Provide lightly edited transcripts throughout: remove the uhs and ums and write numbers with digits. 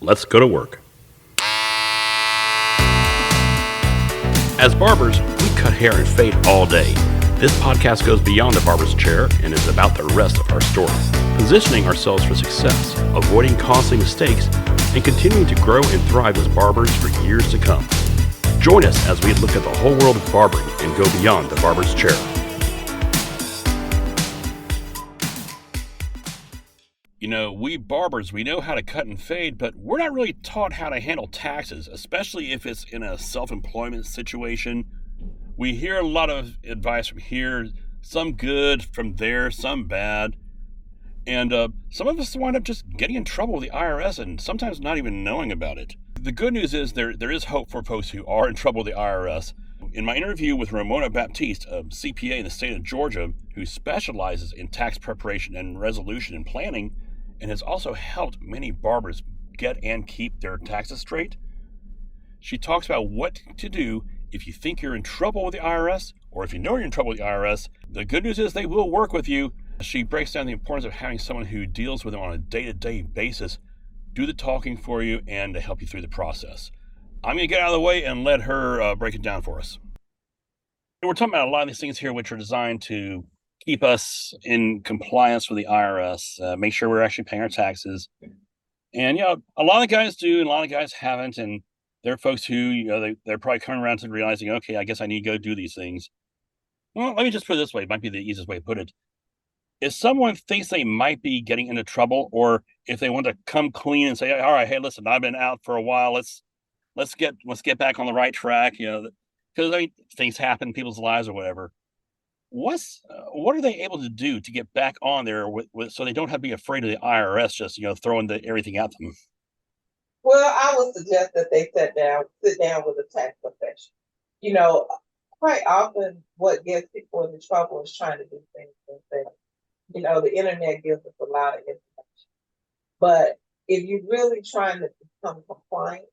Let's go to work. As barbers, we cut hair and fade all day. This podcast goes beyond the barber's chair and is about the rest of our story, positioning ourselves for success, avoiding costly mistakes, and continuing to grow and thrive as barbers for years to come. Join us as we look at the whole world of barbering and go beyond the barber's chair. You know, we barbers, we know how to cut and fade, but we're not really taught how to handle taxes, especially if it's in a self-employment situation. We hear a lot of advice from here, some good, from there, some bad. And some of us wind up just getting in trouble with the IRS and sometimes not even knowing about it. The good news is there is hope for folks who are in trouble with the IRS. In my interview with Remona Baptiste, a CPA in the state of Georgia who specializes in tax preparation and resolution and planning, and has also helped many barbers get and keep their taxes straight, she talks about what to do if you think you're in trouble with the IRS, or if you know you're in trouble with the IRS. The good news is they will work with you. She breaks down the importance of having someone who deals with them on a day-to-day basis, do the talking for you, and to help you through the process. I'm going to get out of the way and let her break it down for us. We're talking about a lot of these things here which are designed to keep us in compliance with the IRS, make sure we're actually paying our taxes. And, you know, a lot of guys do, and a lot of guys haven't. And there are folks who, you know, they're probably coming around to realizing, okay, I guess I need to go do these things. Well, let me just put it this way. It might be the easiest way to put it. If someone thinks they might be getting into trouble, or if they want to come clean and say, all right, hey, listen, I've been out for a while. Let's get back on the right track. You know, because I mean, things happen in people's lives or whatever. What are they able to do to get back on there so they don't have to be afraid of the IRS just throwing everything at them? Well, I would suggest that they sit down with a tax professional. You know, quite often what gets people into trouble is trying to do things themselves. You know, the internet gives us a lot of information. But if you're really trying to become compliant,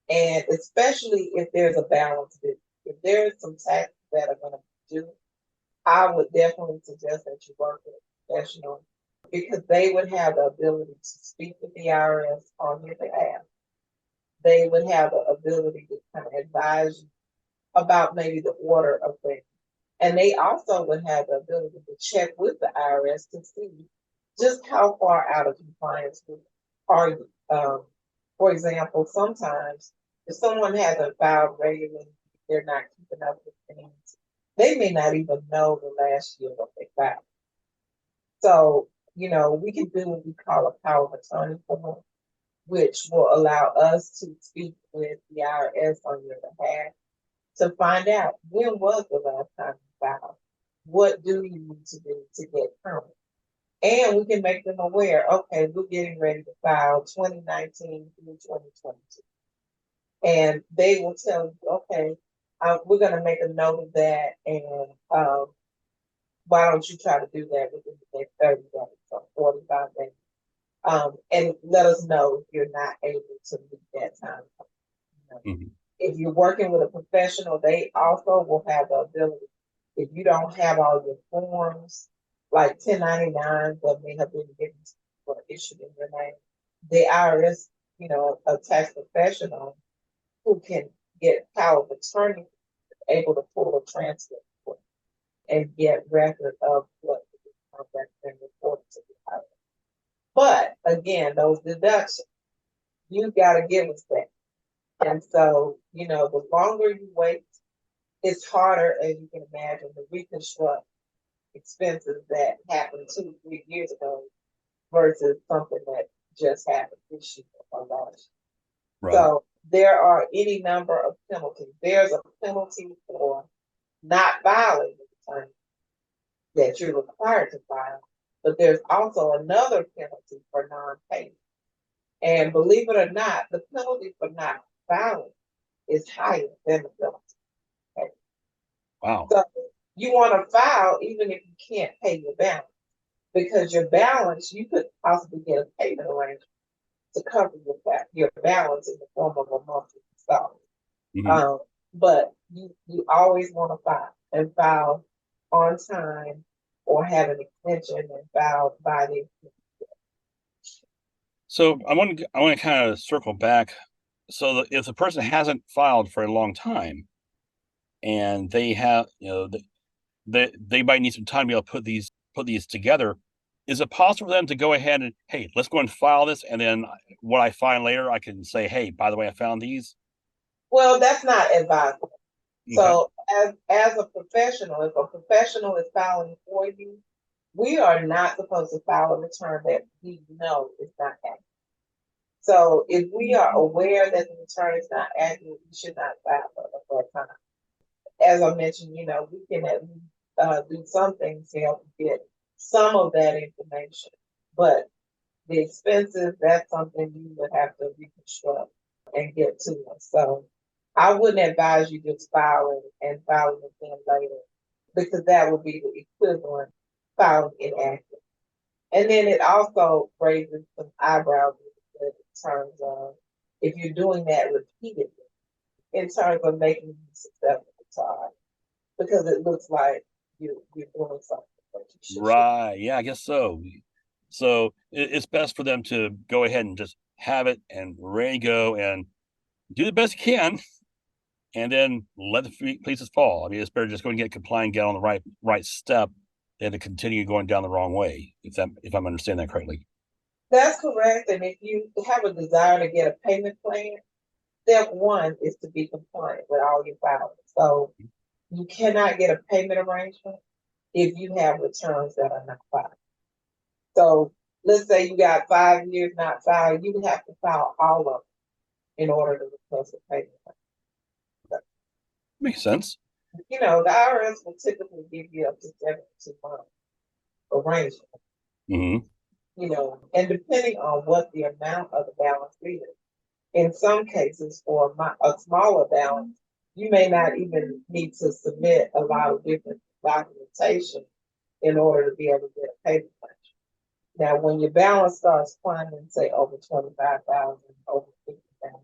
and especially if there's a balance, if there's some taxes that are going to be due, I would definitely suggest that you work with a professional because they would have the ability to speak with the IRS on your behalf. They would have the ability to kind of advise you about maybe the order of things. And they also would have the ability to check with the IRS to see just how far out of compliance are you. For example, sometimes if someone hasn't filed regularly, they're not keeping up with things, they may not even know the last year what they filed. So, you know, we can do what we call a power of attorney form, which will allow us to speak with the IRS on your behalf to find out when was the last time you filed. What do you need to do to get current? And we can make them aware, okay, we're getting ready to file 2019 through 2022. And they will tell you, okay, we're going to make a note of that. And why don't you try to do that within the next 30 days or 45 days? And let us know if you're not able to meet that time. Mm-hmm. If you're working with a professional, they also will have the ability, if you don't have all your forms, like 1099 that may have been given or issued in your name, the IRS, you know, a tax professional who can get power of attorney able to pull a transcript and get record of what that's been reported to the IRS. But again, those deductions, you got to give us that. And so, you know, the longer you wait, it's harder, as you can imagine, to reconstruct expenses that happened 2-3 years ago versus something that just happened this year or last year. Right. So there are any number of penalties. There's a penalty for not filing the return that you're required to file, but there's also another penalty for non-payment. And believe it or not, the penalty for not filing is higher than the penalty. Okay? Wow. So you want to file even if you can't pay your balance, because your balance, you could possibly get a payment arrangement to cover your balance in the form of a monthly installment. Mm-hmm. But you always want to file on time or have an extension and file by the. So I want to kind of circle back. So if the person hasn't filed for a long time and they have, they might need some time to be able to put these together. Is it possible for them to go ahead and, hey, let's go and file this, and then what I find later, I can say, hey, by the way, I found these. Well, that's not advisable. Okay. So as a professional, if a professional is filing for you, we are not supposed to file a return that we know is not accurate. So if we are aware that the return is not accurate, we should not file for a time. As I mentioned, we can at least do some things to help get some of that information. But the expenses, that's something you would have to reconstruct and get to us. So I wouldn't advise you just filing and filing again later, because that would be the equivalent filing inaccurate. And then it also raises some eyebrows in terms of if you're doing that repeatedly, in terms of making you susceptible to audit, because it looks like you're doing something that you should. Right. Yeah, I guess so. So it's best for them to go ahead and just have it and ready to go and do the best you can, and then let the pieces fall. I mean, it's better just go and get compliant, get on the right step, than to continue going down the wrong way. If I'm understanding that correctly. That's correct. And if you have a desire to get a payment plan, step one is to be compliant with all your filings. So you cannot get a payment arrangement if you have returns that are not filed. So let's say you got 5 years not filed, you have to file all of them in order to request a payment plan. Makes sense. The IRS will typically give you up to 72 months arrangement, Hmm. and depending on what the amount of the balance is. In some cases, for a smaller balance, you may not even need to submit a lot of different documentation in order to be able to get a payment plan. Now, when your balance starts climbing, say over 25,000, over 50,000,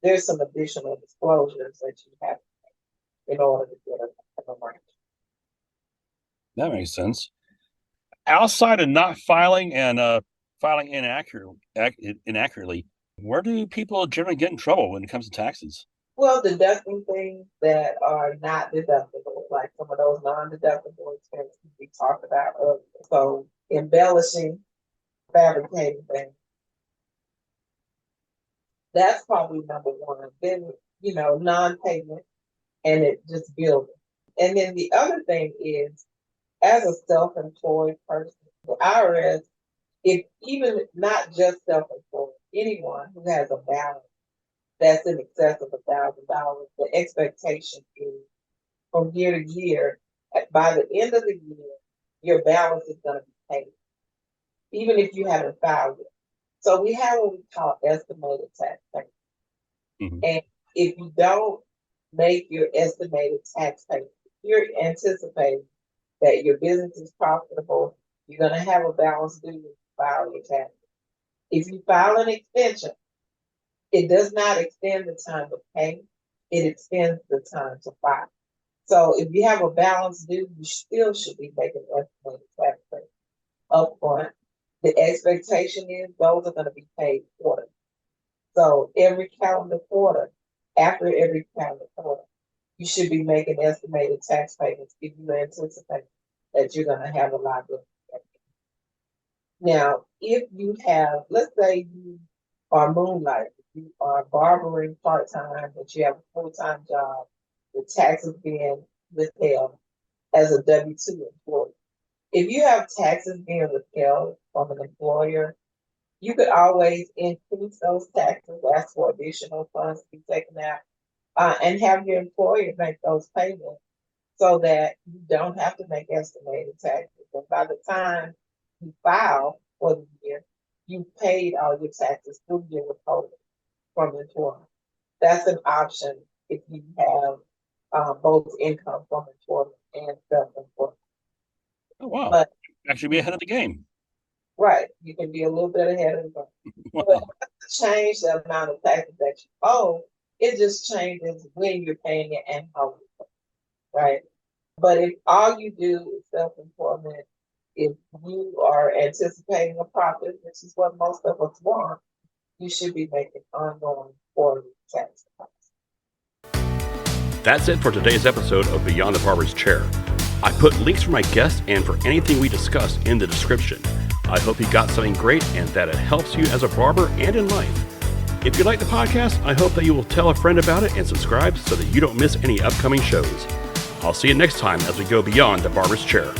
there's some additional disclosures that you have to make in order to get an arrangement. That makes sense. Outside of not filing and filing inaccurately, where do people generally get in trouble when it comes to taxes? Well, deducting things that are not deductible, like some of those non-deductible expenses we talked about earlier. So embellishing, fabricating things. That's probably number one. Then, non-payment and it just building. And then the other thing is, as a self-employed person, the IRS, if even not just self-employed, anyone who has a balance that's in excess of $1,000, the expectation is from year to year, by the end of the year, your balance is going to be paid, even if you haven't filed it. So we have what we call estimated tax payment. Hmm. And if you don't make your estimated tax payment, you're anticipating that your business is profitable, you're going to have a balance due when you file your taxes. If you file an extension, it does not extend the time to pay, it extends the time to file. So if you have a balance due, you still should be making estimated tax payment upfront. The expectation is those are going to be paid quarterly. So every calendar quarter, after every calendar quarter, you should be making estimated tax payments if you anticipate that you're going to have a liability. Now, if you have, let's say you are moonlighting, you are barbering part-time, but you have a full-time job, the taxes being withheld as a W-2 employee. If you have taxes being withheld from an employer, you could always increase those taxes, ask for additional funds to be taken out, and have your employer make those payments so that you don't have to make estimated taxes. And by the time you file for the year, you paid all your taxes through your withholding from employment. That's an option if you have both income from employment and self-employment. Oh wow, But actually be ahead of the game. right, you can be a little bit ahead of the game. But Wow. change the amount of taxes that you owe. It just changes when you're paying it and how, right? But if all you do is self-employment, if you are anticipating a profit, which is what most of us want, you should be making ongoing quarterly tax returns. That's it for today's episode of Beyond the Barber's Chair. I put links for my guests and for anything we discussed in the description. I hope you got something great and that it helps you as a barber and in life. If you like the podcast, I hope that you will tell a friend about it and subscribe so that you don't miss any upcoming shows. I'll see you next time as we go beyond the Barber's Chair.